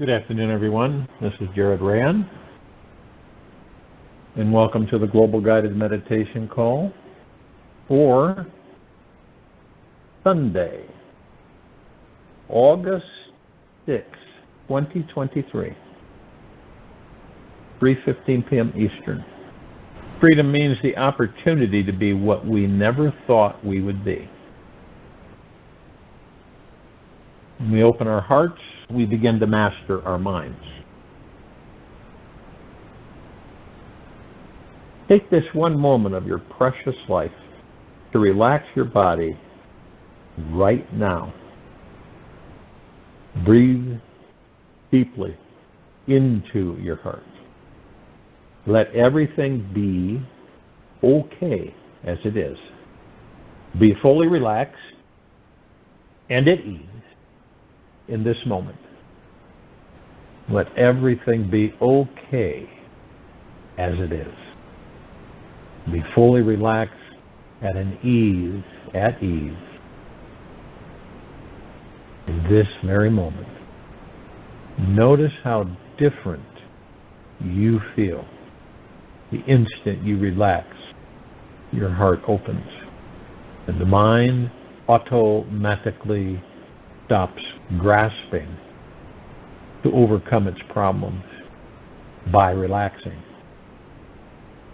Good afternoon, everyone. This is Jared Rand, and welcome to the Global Guided Meditation Call for Sunday, August 6, 2023, 3:15 p.m. Eastern. Freedom means the opportunity to be what we never thought we would be. When we open our hearts, we begin to master our minds. Take this one moment of your precious life to relax your body right now. Breathe deeply into your heart. Let everything be okay as it is. Be fully relaxed and at ease in this moment. Let everything be okay as it is. Be fully relaxed at ease in this very moment. Notice how different you feel the instant you relax. Your heart opens, and the mind automatically stops grasping to overcome its problems by relaxing.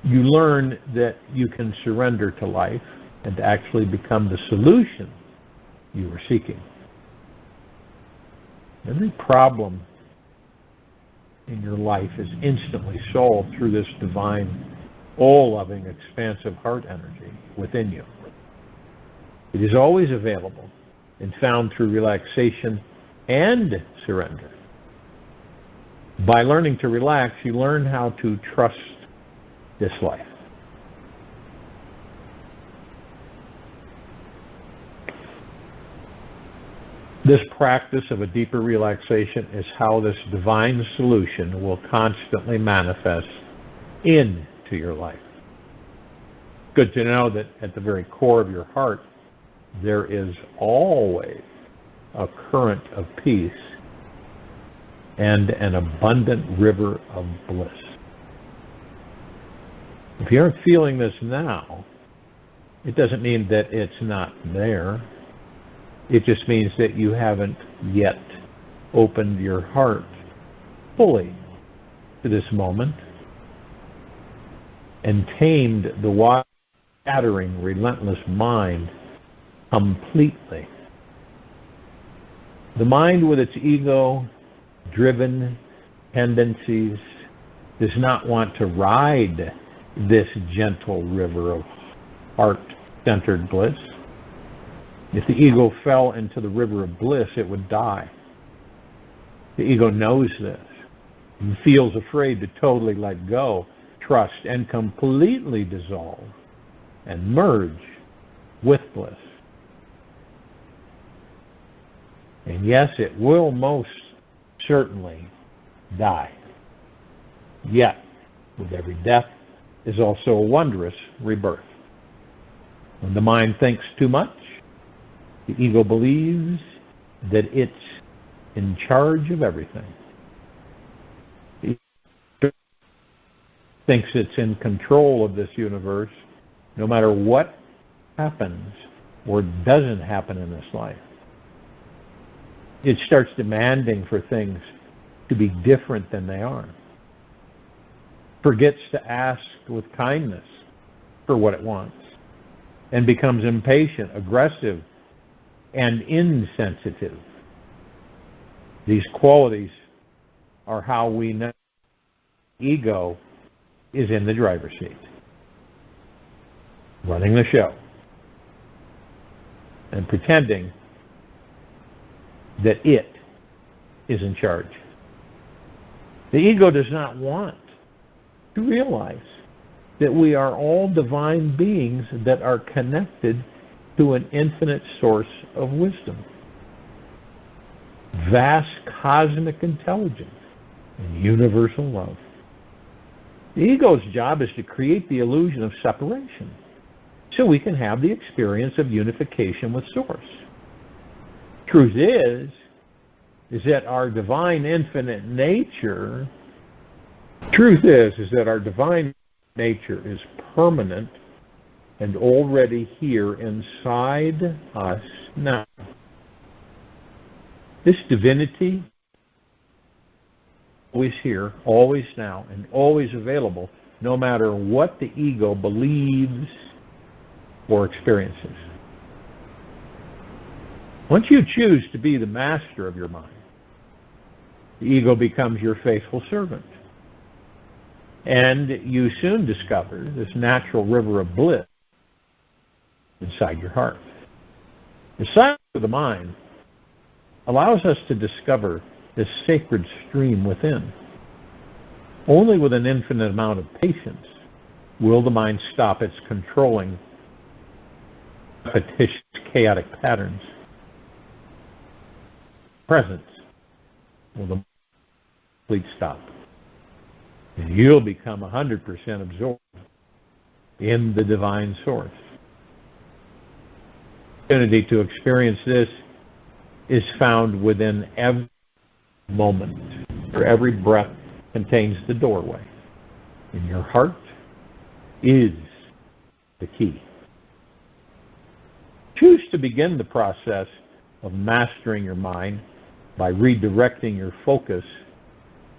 You learn that you can surrender to life and actually become the solution you were seeking. Every problem in your life is instantly solved through this divine, all-loving, expansive heart energy within you. It is always available and found through relaxation and surrender. By learning to relax, you learn how to trust this life. This practice of a deeper relaxation is how this divine solution will constantly manifest into your life. Good to know that at the very core of your heart, there is always a current of peace and an abundant river of bliss. If you aren't feeling this now, it doesn't mean that it's not there. It just means that you haven't yet opened your heart fully to this moment and tamed the scattering, relentless mind completely. The mind with its ego-driven tendencies does not want to ride this gentle river of heart-centered bliss. If the ego fell into the river of bliss, it would die. The ego knows this and feels afraid to totally let go, trust, and completely dissolve and merge with bliss. And yes, it will most certainly die. Yet, with every death is also a wondrous rebirth. When the mind thinks too much, the ego believes that it's in charge of everything. It thinks it's in control of this universe, no matter what happens or doesn't happen in this life. It starts demanding for things to be different than they are. Forgets to ask with kindness for what it wants, and becomes impatient, aggressive, and insensitive. These qualities are how we know ego is in the driver's seat, running the show, and pretending that it is in charge. The ego does not want to realize that we are all divine beings that are connected to an infinite source of wisdom, vast cosmic intelligence, and universal love. The ego's job is to create the illusion of separation so we can have the experience of unification with Source. Truth is, is that our divine infinite nature, truth is that our divine nature is permanent and already here inside us now. This divinity, always here, always now, and always available, no matter what the ego believes or experiences. Once you choose to be the master of your mind, the ego becomes your faithful servant. And you soon discover this natural river of bliss inside your heart. The silence of the mind allows us to discover this sacred stream within. Only with an infinite amount of patience will the mind stop its controlling, repetitious, chaotic patterns. Presence will the complete stop. And you'll become 100% absorbed in the divine source. The opportunity to experience this is found within every moment, for every breath contains the doorway. And your heart is the key. Choose to begin the process of mastering your mind by redirecting your focus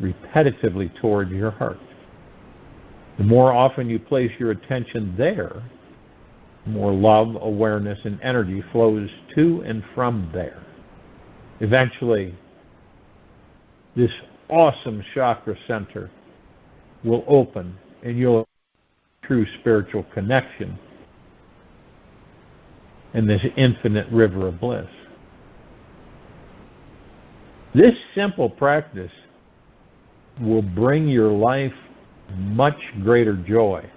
repetitively toward your heart. The more often you place your attention there, the more love, awareness, and energy flows to and from there. Eventually, this awesome chakra center will open and you'll have true spiritual connection in this infinite river of bliss. This simple practice will bring your life much greater joy,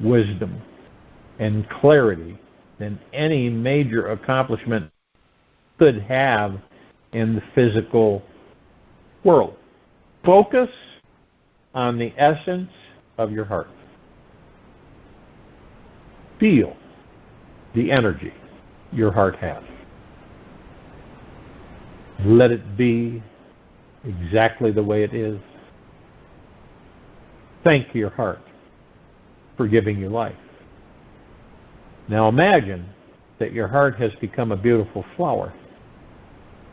wisdom, and clarity than any major accomplishment could have in the physical world. Focus on the essence of your heart. Feel the energy your heart has. Let it be exactly the way it is. Thank your heart for giving you life. Now imagine that your heart has become a beautiful flower.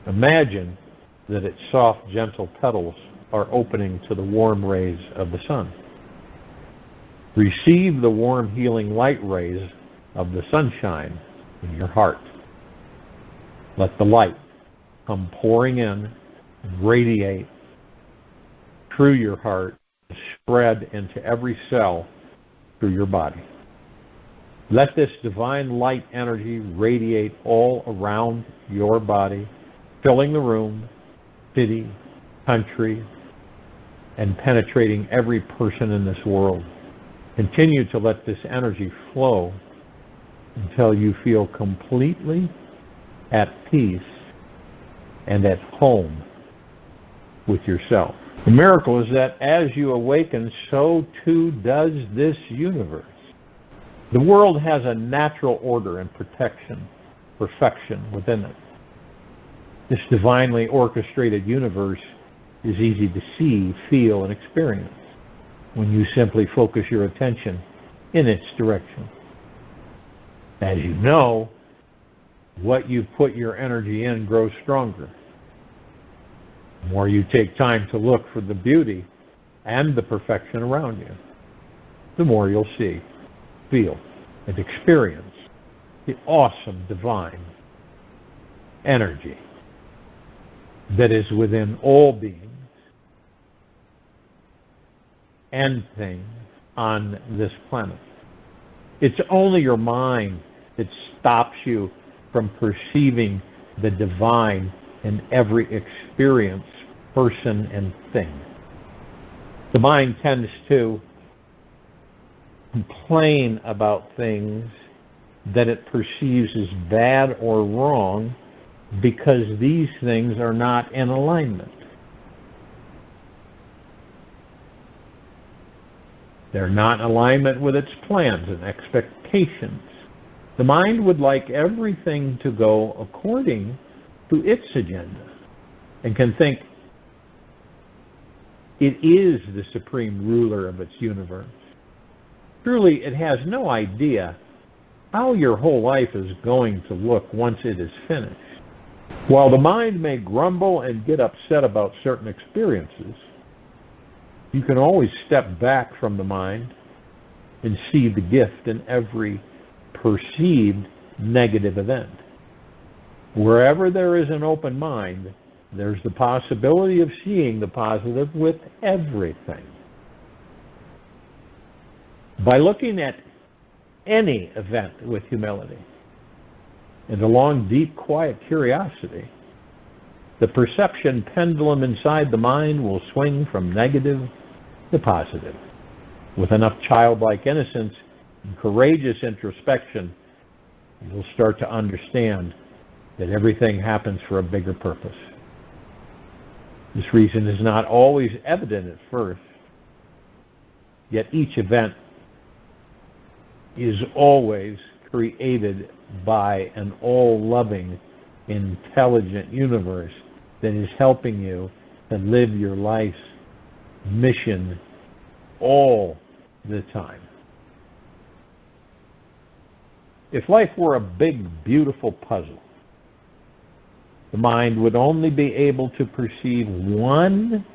Imagine that its soft, gentle petals are opening to the warm rays of the sun. Receive the warm, healing light rays of the sunshine in your heart. Let the light come pouring in and radiate through your heart and spread into every cell through your body. Let this divine light energy radiate all around your body, filling the room, city, country, and penetrating every person in this world. Continue to let this energy flow until you feel completely at peace and at home with yourself. The miracle is that as you awaken, so too does this universe. The world has a natural order and perfection within it. This divinely orchestrated universe is easy to see, feel, and experience when you simply focus your attention in its direction. As you know, what you put your energy in grows stronger. The more you take time to look for the beauty and the perfection around you, the more you'll see, feel, and experience the awesome divine energy that is within all beings and things on this planet. It's only your mind that stops you from perceiving the divine in every experience, person, and thing. The mind tends to complain about things that it perceives as bad or wrong because these things are not in alignment. They're not in alignment with its plans and expectations. The mind would like everything to go according to its agenda. and can think it is the supreme ruler of its universe. Truly, it has no idea how your whole life is going to look once it is finished. While the mind may grumble and get upset about certain experiences, you can always step back from the mind and see the gift in every perceived negative event. Wherever there is an open mind, there's the possibility of seeing the positive with everything. By looking at any event with humility and a long, deep, quiet curiosity, the perception pendulum inside the mind will swing from negative to positive. With enough childlike innocence and courageous introspection, you'll start to understand that everything happens for a bigger purpose. This reason is not always evident at first, yet each event is always created by an all-loving, intelligent universe that is helping you to live your life's mission all the time. If life were a big, beautiful puzzle, the mind would only be able to perceive one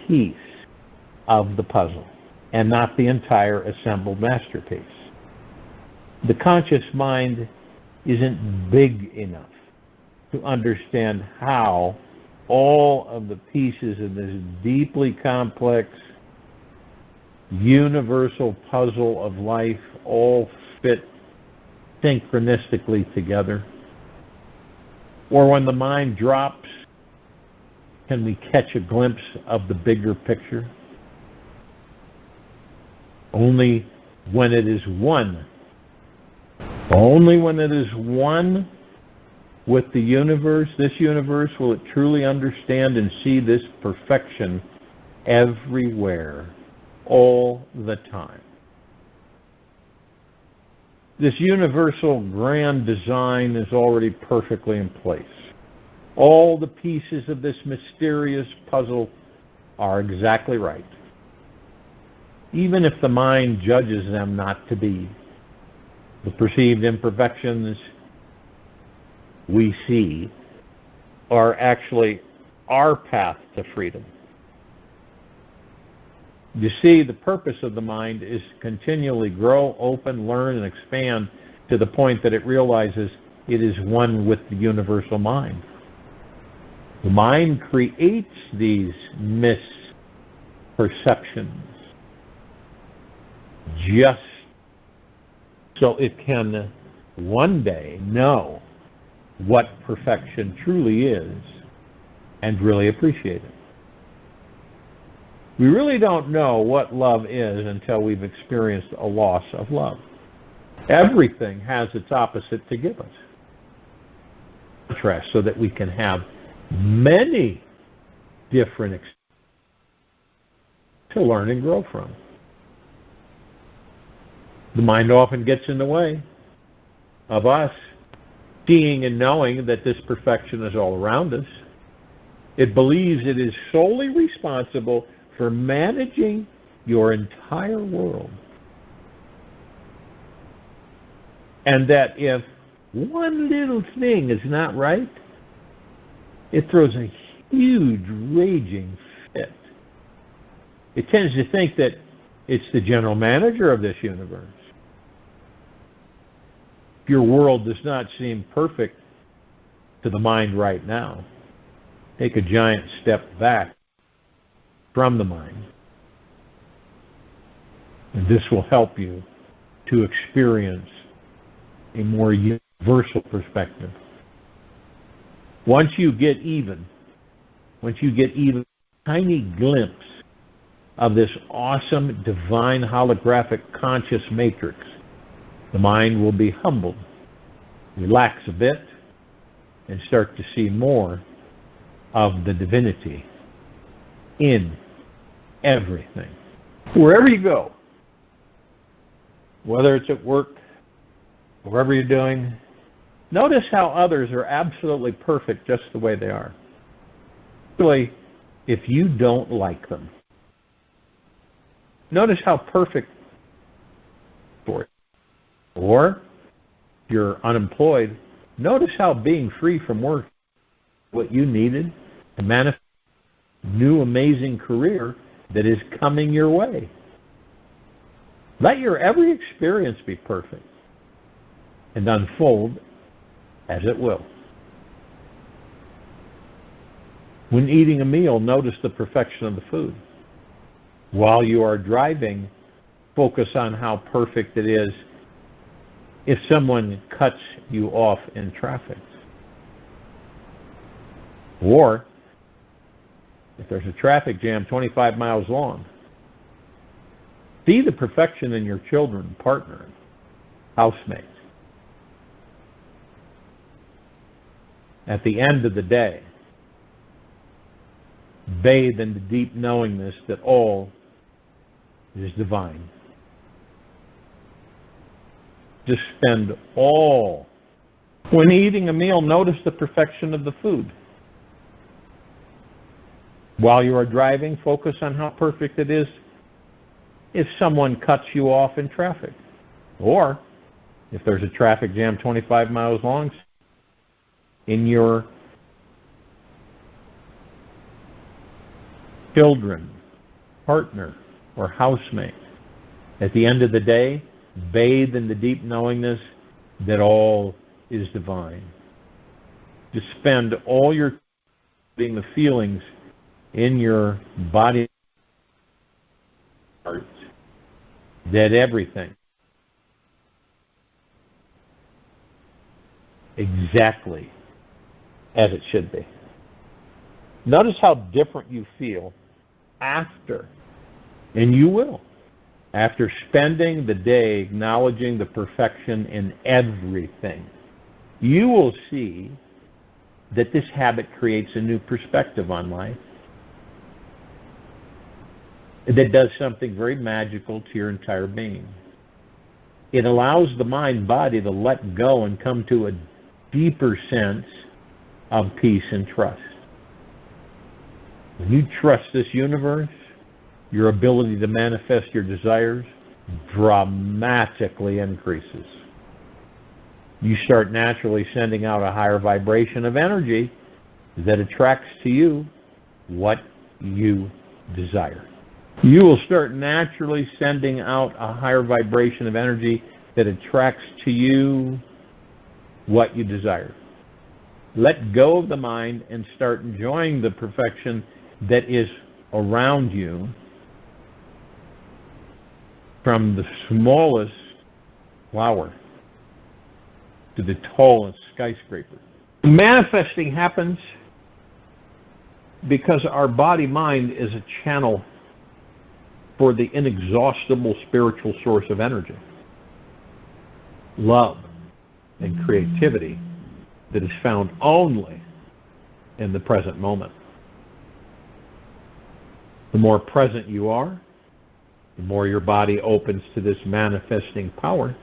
piece of the puzzle, and not the entire assembled masterpiece. The conscious mind isn't big enough to understand how all of the pieces of this deeply complex, universal puzzle of life all fit synchronistically together. Or when the mind drops, can we catch a glimpse of the bigger picture? Only when it is one. Only when it is one with the universe, this universe, will it truly understand and see this perfection everywhere, all the time. This universal grand design is already perfectly in place. All the pieces of this mysterious puzzle are exactly right, even if the mind judges them not to be. The perceived imperfections we see are actually our path to freedom. You see, the purpose of the mind is to continually grow, open, learn, and expand to the point that it realizes it is one with the universal mind. The mind creates these misperceptions just so it can one day know what perfection truly is and really appreciate it. We really don't know what love is until we've experienced a loss of love. Everything has its opposite to give us. Contrast, so that we can have many different experiences to learn and grow from. The mind often gets in the way of us seeing and knowing that this perfection is all around us. It believes it is solely responsible for managing your entire world. And that if one little thing is not right, it throws a huge raging fit. It tends to think that it's the general manager of this universe. If your world does not seem perfect to the mind right now, take a giant step back from the mind. And this will help you to experience a more universal perspective. Once you get even a tiny glimpse of this awesome, divine, holographic conscious matrix, the mind will be humbled, relax a bit, and start to see more of the divinity in everything. Wherever you go, whether it's at work, wherever you're doing, Notice how others are absolutely perfect just the way they are. Really, if you don't like them, notice how perfect for it. Or, if you're unemployed, notice how being free from work, what you needed to manifest a new amazing career that is coming your way. Let your every experience be perfect and unfold as it will. When eating a meal, notice the perfection of the food. While you are driving, focus on how perfect it is if someone cuts you off in traffic. Or, if there's a traffic jam 25 miles long, see the perfection in your children, partner, housemates. At the end of the day, bathe in the deep knowingness that all is divine. Just spend all. When eating a meal, notice the perfection of the food. While you are driving, focus on how perfect it is if someone cuts you off in traffic. Or, if there's a traffic jam 25 miles long, in your children, partner, or housemate. At the end of the day, bathe in the deep knowingness that all is divine. Just spend all your being the feelings in your body, heart, that everything exactly as it should be. Notice how different you feel after, and you will, after spending the day acknowledging the perfection in everything. You will see that this habit creates a new perspective on life that does something very magical to your entire being. It allows the mind-body to let go and come to a deeper sense of peace and trust. When you trust this universe, your ability to manifest your desires dramatically increases. You start naturally sending out a higher vibration of energy that attracts to you what you desire. You will start naturally sending out a higher vibration of energy that attracts to you what you desire. Let go of the mind and start enjoying the perfection that is around you, from the smallest flower to the tallest skyscraper. Manifesting happens because our body-mind is a channel for the inexhaustible spiritual source of energy, love and creativity that is found only in the present moment. The more present you are, the more your body opens to this manifesting power,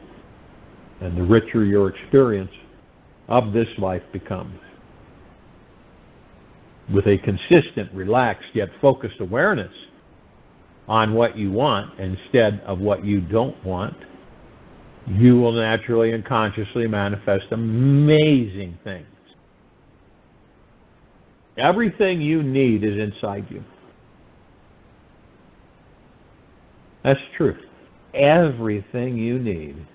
and the richer your experience of this life becomes. With a consistent, relaxed, yet focused awareness on what you want instead of what you don't want, you will naturally and consciously manifest amazing things. Everything you need is inside you. That's the truth. Everything you need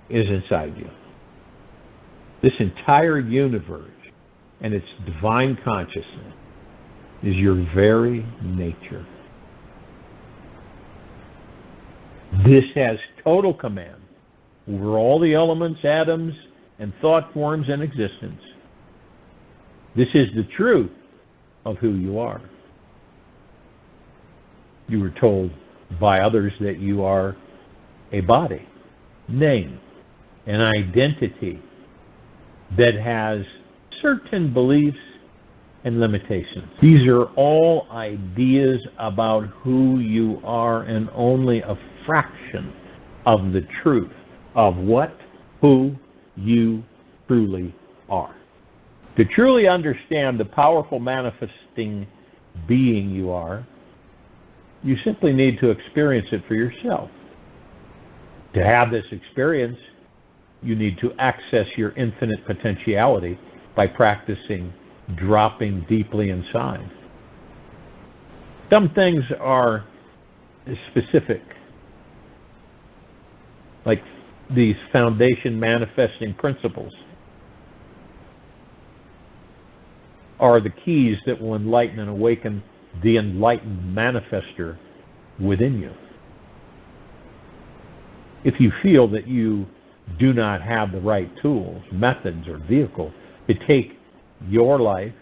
is inside you. This entire universe and its divine consciousness is your very nature. This has total command over all the elements, atoms, and thought forms in existence. This is the truth of who you are. You were told by others that you are a body, name, an identity that has certain beliefs and limitations. These are all ideas about who you are, and only a fraction of the truth of what, who, you truly are. To truly understand the powerful manifesting being you are, you simply need to experience it for yourself. To have this experience, you need to access your infinite potentiality by practicing dropping deeply inside. Some things are specific, like these foundation manifesting principles are the keys that will enlighten and awaken the enlightened manifester within you. If you feel that you do not have the right tools, methods, or vehicle to take your life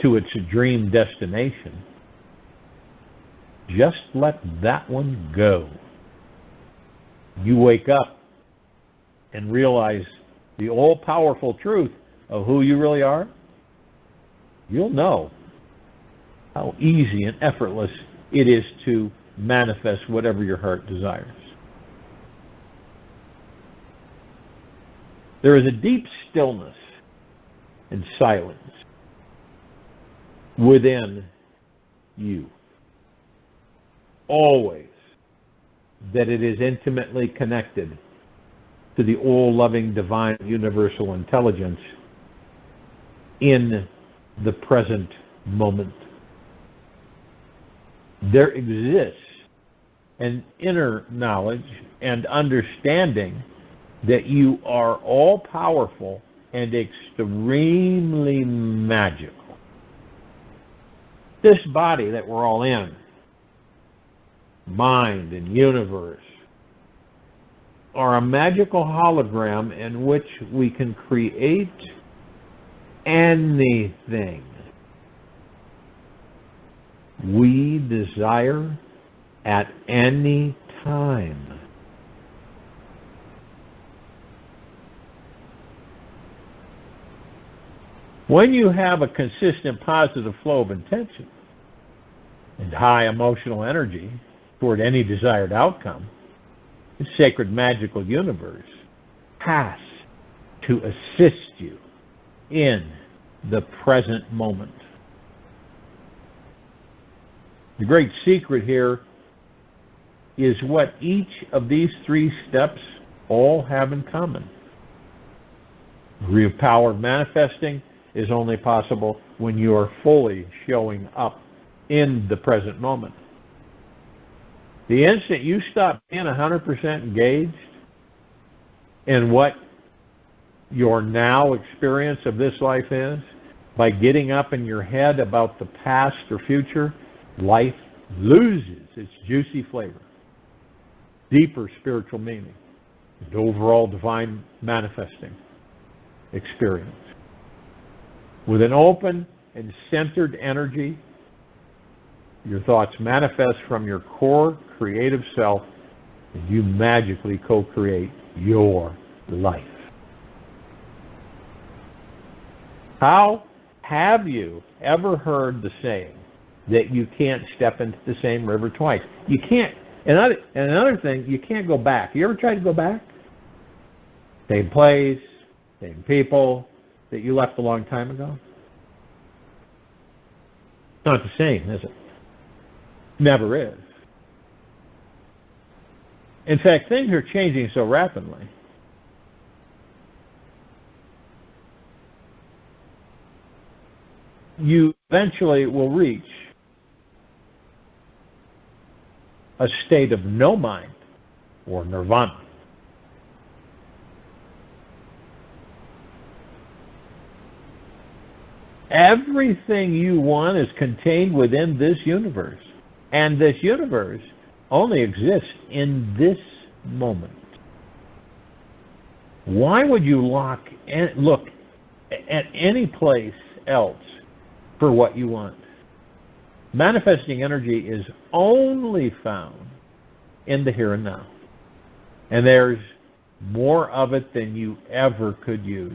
to its dream destination, just let that one go. You wake up and realize the all-powerful truth of who you really are, you'll know how easy and effortless it is to manifest whatever your heart desires. There is a deep stillness and silence within you, always, that it is intimately connected to the all-loving divine universal intelligence in the present moment. There exists an inner knowledge and understanding that you are all-powerful and extremely magical. This body that we're all in, mind and universe, are a magical hologram in which we can create anything we desire at any time. When you have a consistent positive flow of intention and high emotional energy toward any desired outcome, the sacred magical universe has to assist you in the present moment. The great secret here is what each of these three steps all have in common. Real power of manifesting is only possible when you are fully showing up in the present moment. The instant you stop being 100% engaged in what your now experience of this life is, by getting up in your head about the past or future, life loses its juicy flavor, deeper spiritual meaning, and overall divine manifesting experience. With an open and centered energy, your thoughts manifest from your core creative self, and you magically co-create your life. How have you ever heard the saying that you can't step into the same river twice? You can't. And another thing, you can't go back. You ever tried to go back? Same place, same people that you left a long time ago? It's not the same, is it? Never is. In fact, things are changing so rapidly. You eventually will reach a state of no mind, or nirvana. Everything you want is contained within this universe. And this universe only exists in this moment. Why would you look at any place else for what you want? Manifesting energy is only found in the here and now. And there's more of it than you ever could use.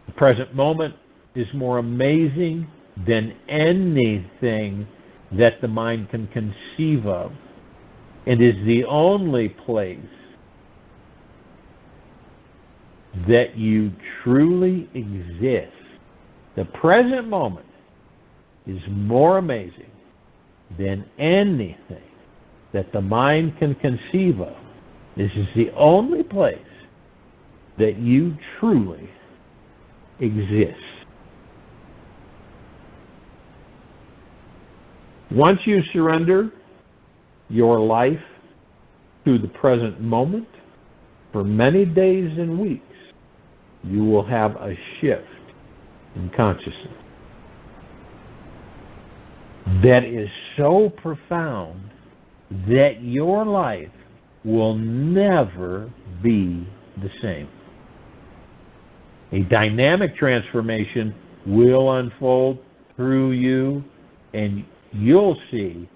The present moment is more amazing than anything that the mind can conceive of. It is the only place that you truly exist. The present moment is more amazing than anything that the mind can conceive of. This is the only place that you truly exist. Once you surrender your life to the present moment, for many days and weeks, you will have a shift in consciousness that is so profound that your life will never be the same. A dynamic transformation will unfold through you, and you'll see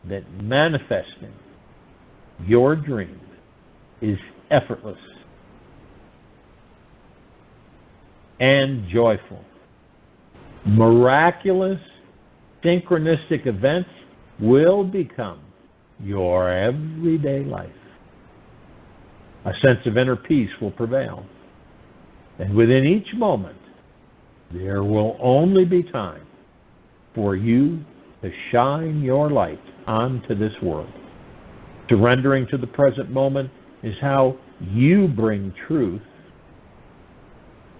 that manifesting your dream is effortless and joyful. Miraculous, synchronistic events will become your everyday life. A sense of inner peace will prevail. And within each moment, there will only be time for you to shine your light onto this world. Surrendering to the present moment is how you bring truth,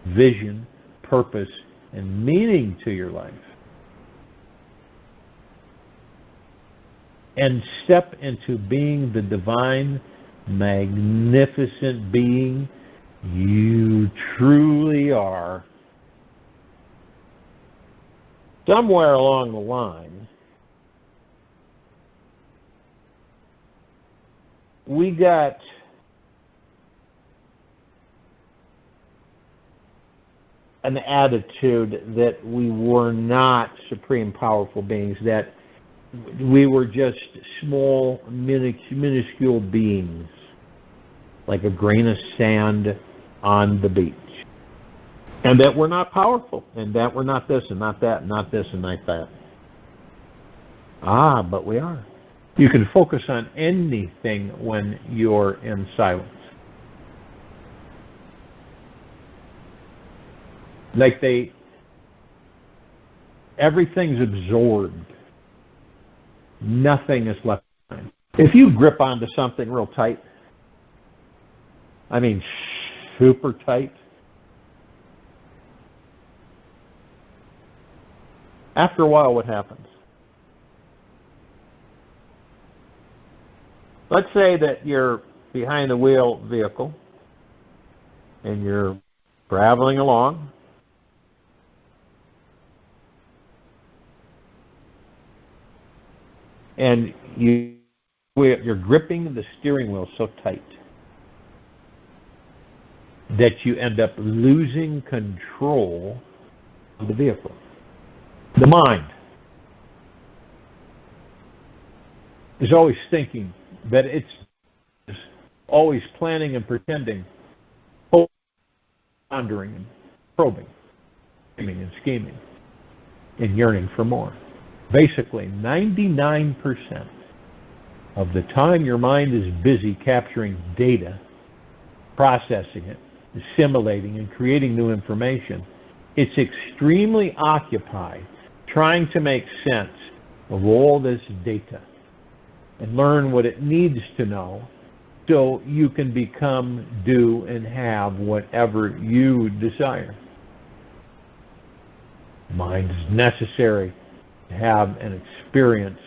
vision, purpose, and meaning to your life. And step into being the divine, magnificent being you truly are. Somewhere along the line, we got an attitude that we were not supreme powerful beings, that we were just small, minuscule beings, like a grain of sand on the beach. And that we're not powerful, and that we're not this and not that, not this and not that. But we are. You can focus on anything when you're in silence. Like everything's absorbed. Nothing is left behind. If you grip onto something real tight, I mean super tight, after a while what happens? Let's say that you're behind the wheel vehicle and you're traveling along. And you're gripping the steering wheel so tight that you end up losing control of the vehicle. The mind is always thinking, but it's always planning and pretending, pondering and probing, dreaming and scheming, and yearning for more. Basically, 99% of the time your mind is busy capturing data, processing it, assimilating, and creating new information, it's extremely occupied trying to make sense of all this data and learn what it needs to know so you can become, do, and have whatever you desire. Mind is necessary to have an experience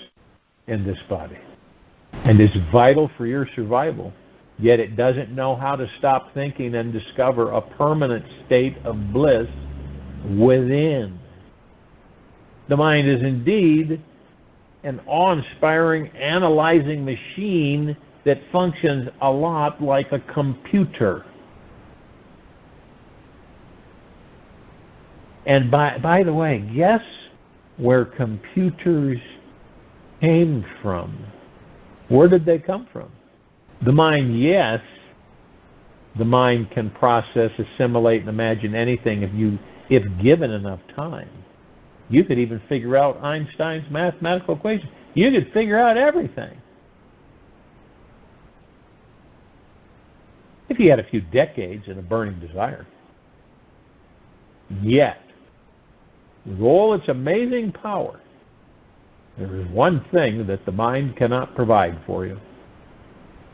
in this body, and is vital for your survival, yet it doesn't know how to stop thinking and discover a permanent state of bliss within. The mind is indeed an awe-inspiring, analyzing machine that functions a lot like a computer. And by the way, guess where computers came from? Where did they come from? The mind, yes. The mind can process, assimilate, and imagine anything if given enough time. You could even figure out Einstein's mathematical equation. You could figure out everything. if he had a few decades and a burning desire. Yet, with all its amazing power, there is one thing that the mind cannot provide for you,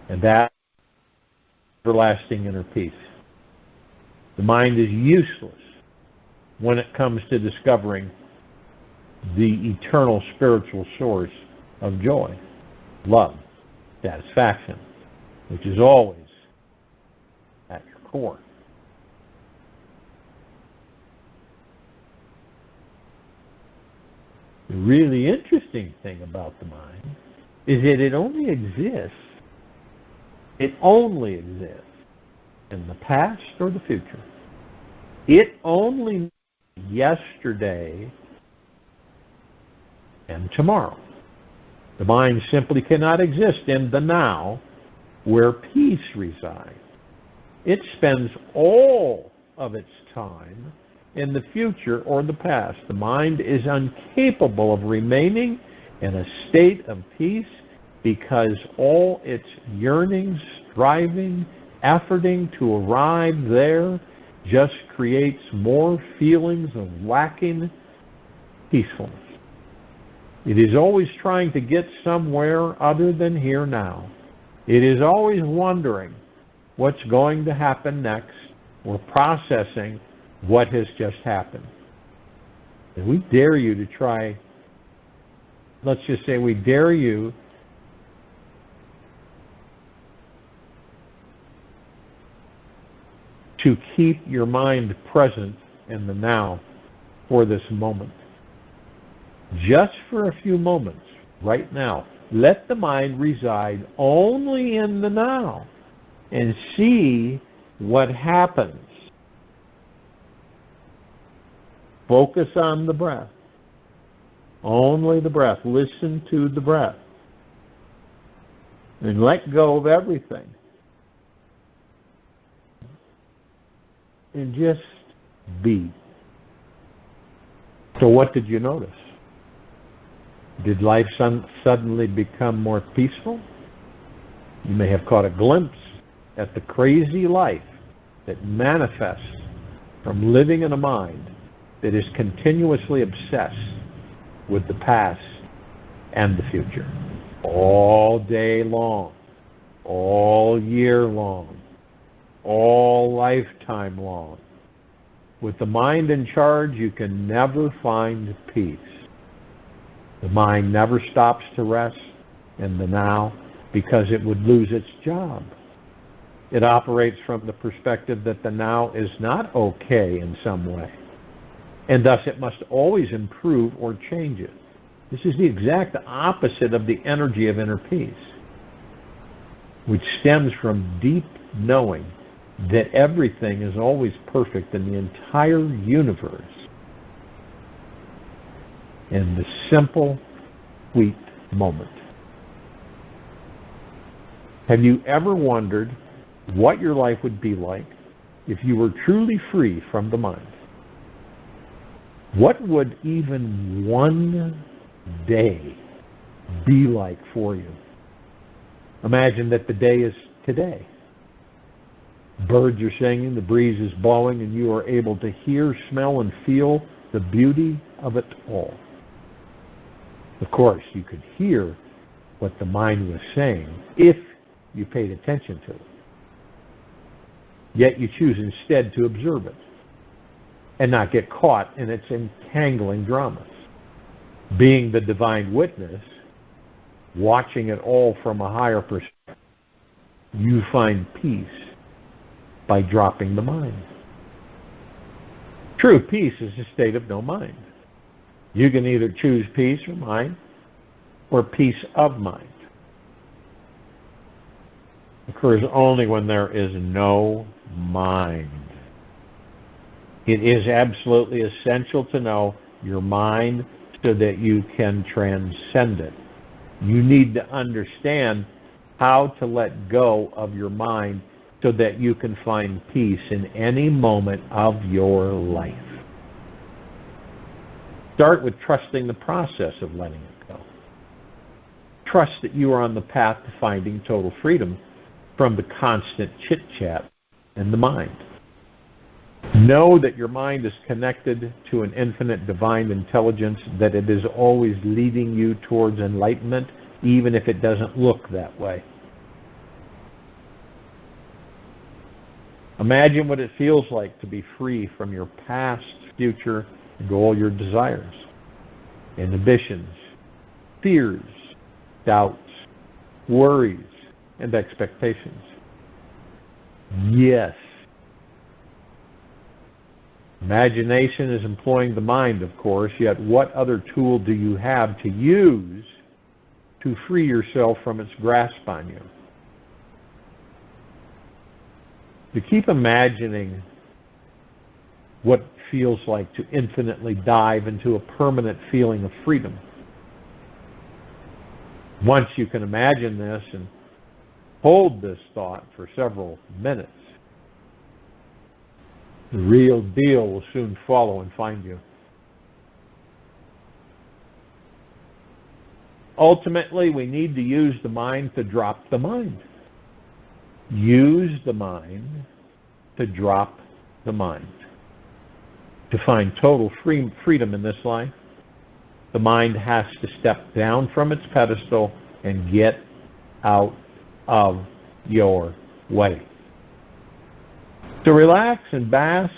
and that is everlasting inner peace. The mind is useless when it comes to discovering the eternal spiritual source of joy, love, satisfaction, which is always at your core. The really interesting thing about the mind is that it only exists in the past or the future. It only knows yesterday and tomorrow. The mind simply cannot exist in the now where peace resides. It spends all of its time in the future or the past. The mind is incapable of remaining in a state of peace because all its yearning, striving, efforting to arrive there just creates more feelings of lacking peacefulness. It is always trying to get somewhere other than here now. It is always wondering what's going to happen next or processing what has just happened. And we dare you to try, let's just say we dare you to keep your mind present in the now for this moment. Just for a few moments, right now, let the mind reside only in the now and see what happens. Focus on the breath. Only the breath. Listen to the breath. And let go of everything. And just be. So what did you notice? Did life suddenly become more peaceful? You may have caught a glimpse at the crazy life that manifests from living in a mind that is continuously obsessed with the past and the future. All day long, all year long, all lifetime long. With the mind in charge, you can never find peace. The mind never stops to rest in the now because it would lose its job. It operates from the perspective that the now is not okay in some way, and thus it must always improve or change it. This is the exact opposite of the energy of inner peace, which stems from deep knowing that everything is always perfect in the entire universe. In the simple, sweet moment. Have you ever wondered what your life would be like if you were truly free from the mind? What would even one day be like for you? Imagine that the day is today. Birds are singing, the breeze is blowing, and you are able to hear, smell, and feel the beauty of it all. Of course, you could hear what the mind was saying if you paid attention to it. Yet you choose instead to observe it and not get caught in its entangling dramas. Being the divine witness, watching it all from a higher perspective, you find peace by dropping the mind. True peace is a state of no mind. You can either choose peace or mind, or peace of mind. It occurs only when there is no mind. It is absolutely essential to know your mind so that you can transcend it. You need to understand how to let go of your mind so that you can find peace in any moment of your life. Start with trusting the process of letting it go. Trust that you are on the path to finding total freedom from the constant chit-chat in the mind. Know that your mind is connected to an infinite divine intelligence, that it is always leading you towards enlightenment, even if it doesn't look that way. Imagine what it feels like to be free from your past, future, and all your desires, inhibitions, fears, doubts, worries, and expectations. Yes. Imagination is employing the mind, of course, yet what other tool do you have to use to free yourself from its grasp on you? To keep imagining what it feels like to infinitely dive into a permanent feeling of freedom. Once you can imagine this and hold this thought for several minutes, the real deal will soon follow and find you. Ultimately, we need to use the mind to drop the mind. Use the mind to drop the mind. To find total freedom in this life, the mind has to step down from its pedestal and get out of your way. To relax and bask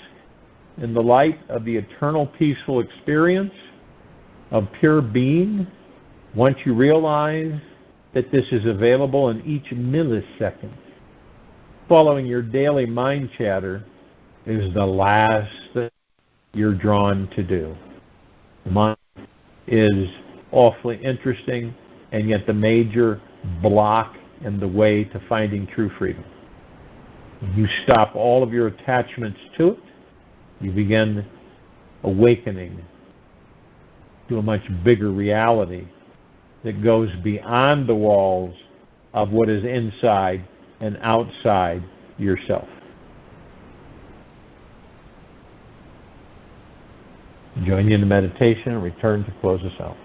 in the light of the eternal peaceful experience of pure being, once you realize that this is available in each millisecond, following your daily mind chatter is the last thing you're drawn to do. The mind is awfully interesting, and yet the major block in the way to finding true freedom. When you stop all of your attachments to it, you begin awakening to a much bigger reality that goes beyond the walls of what is inside and outside yourself. Join you in the meditation and return to close us out.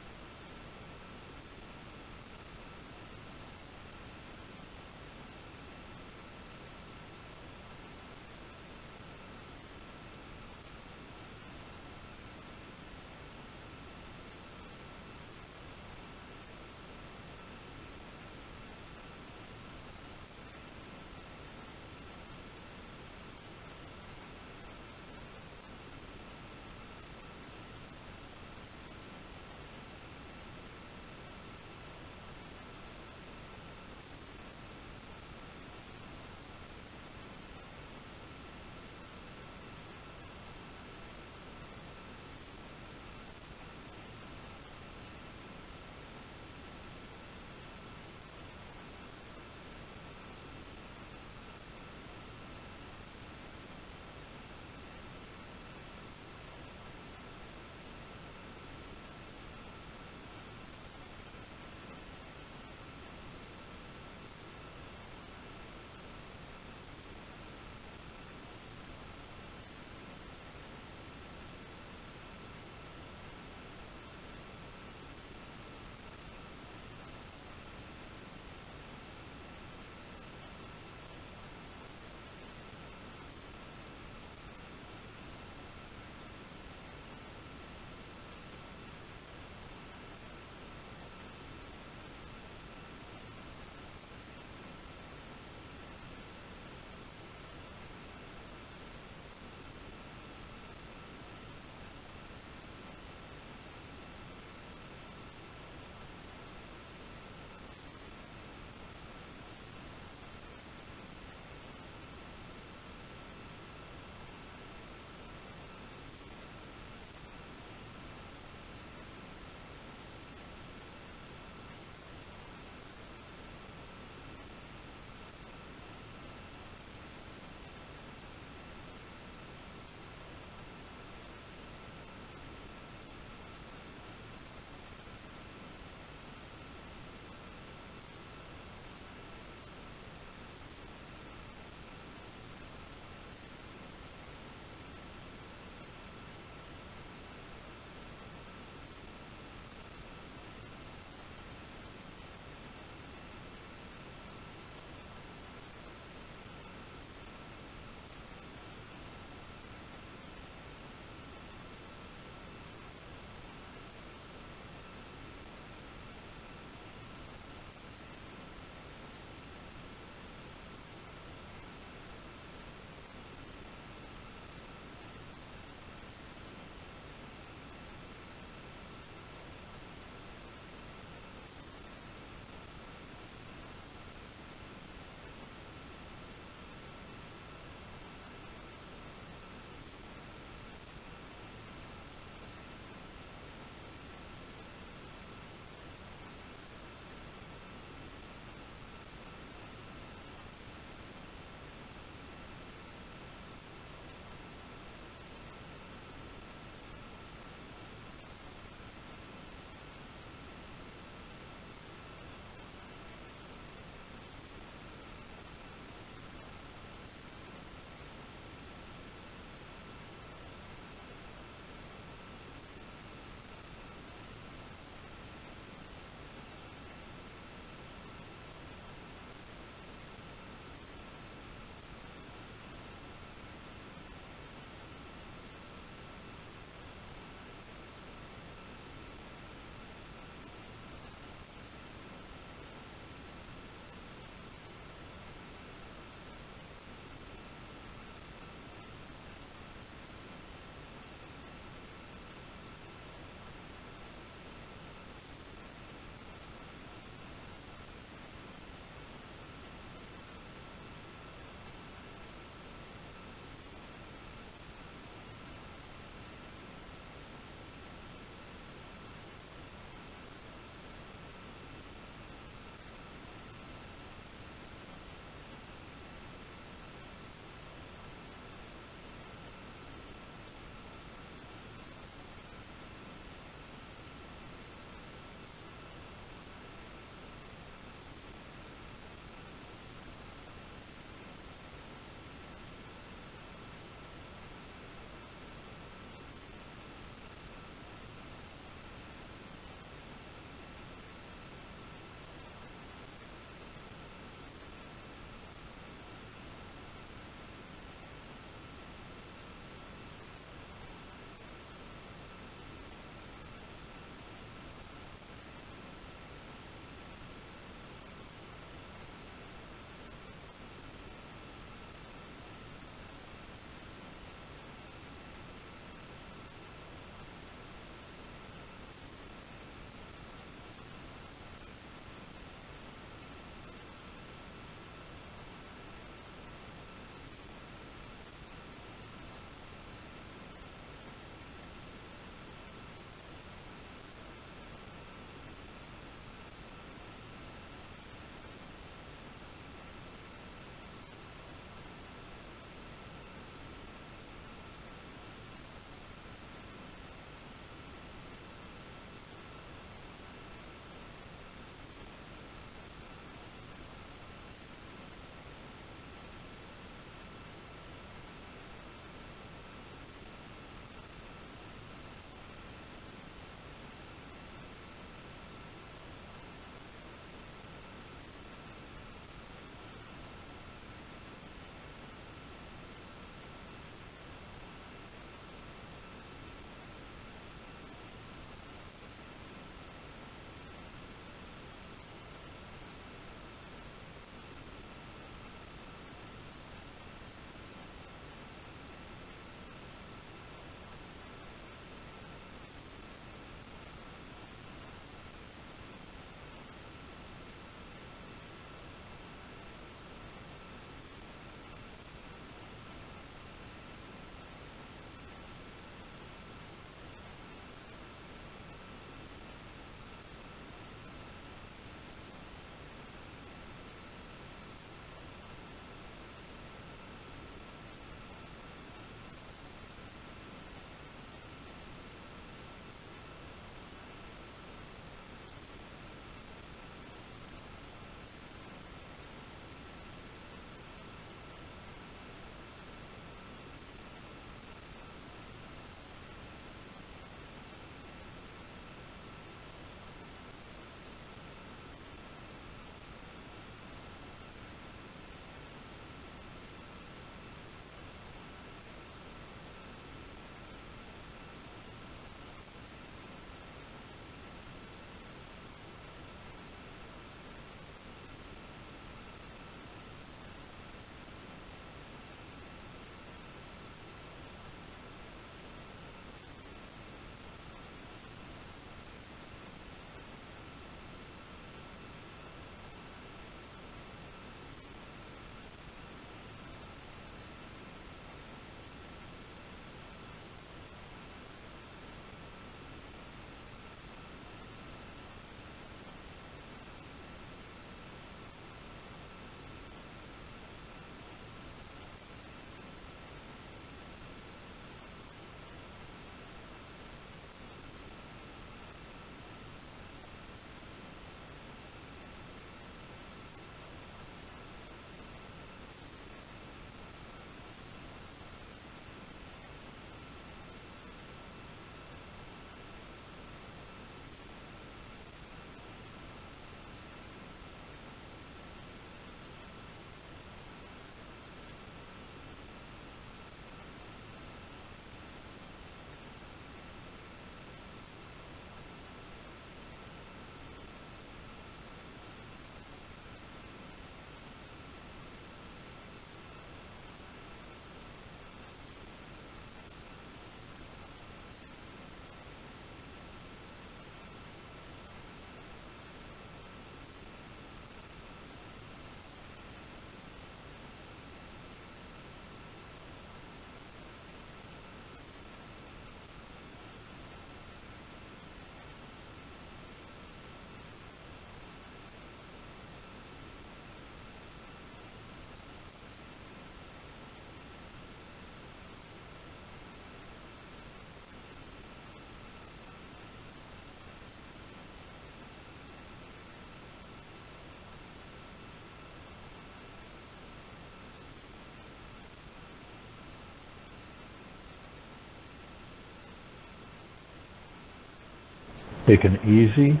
Take an easy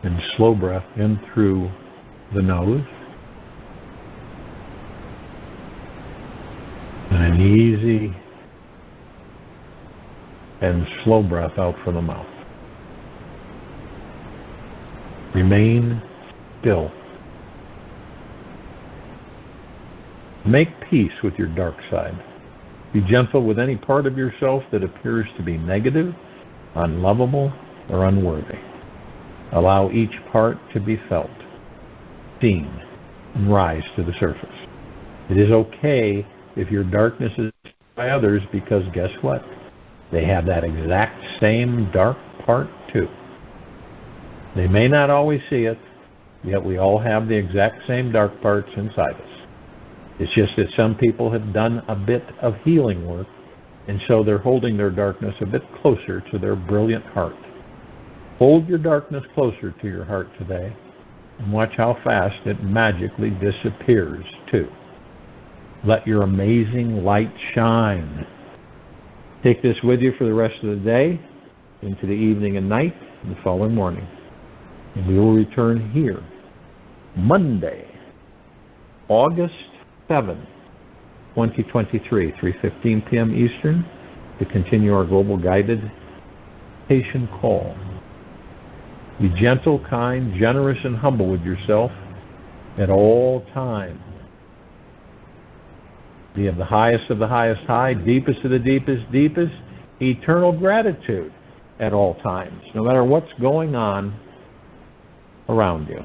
and slow breath in through the nose, and an easy and slow breath out from the mouth. Remain still. Make peace with your dark side. Be gentle with any part of yourself that appears to be negative, unlovable, or unworthy. Allow each part to be felt, seen, and rise to the surface. It is okay if your darkness is by others, because guess what? They have that exact same dark part too. They may not always see it, yet we all have the exact same dark parts inside us. It's just that some people have done a bit of healing work, and so they're holding their darkness a bit closer to their brilliant heart. Hold your darkness closer to your heart today, and watch how fast it magically disappears too. Let your amazing light shine. Take this with you for the rest of the day, into the evening and night, and the following morning. And we will return here Monday, August 7, 2023, 3:15 p.m. Eastern, to continue our global guided meditation call. Be gentle, kind, generous, and humble with yourself at all times. Be of the highest high, deepest of the deepest, eternal gratitude at all times, no matter what's going on around you.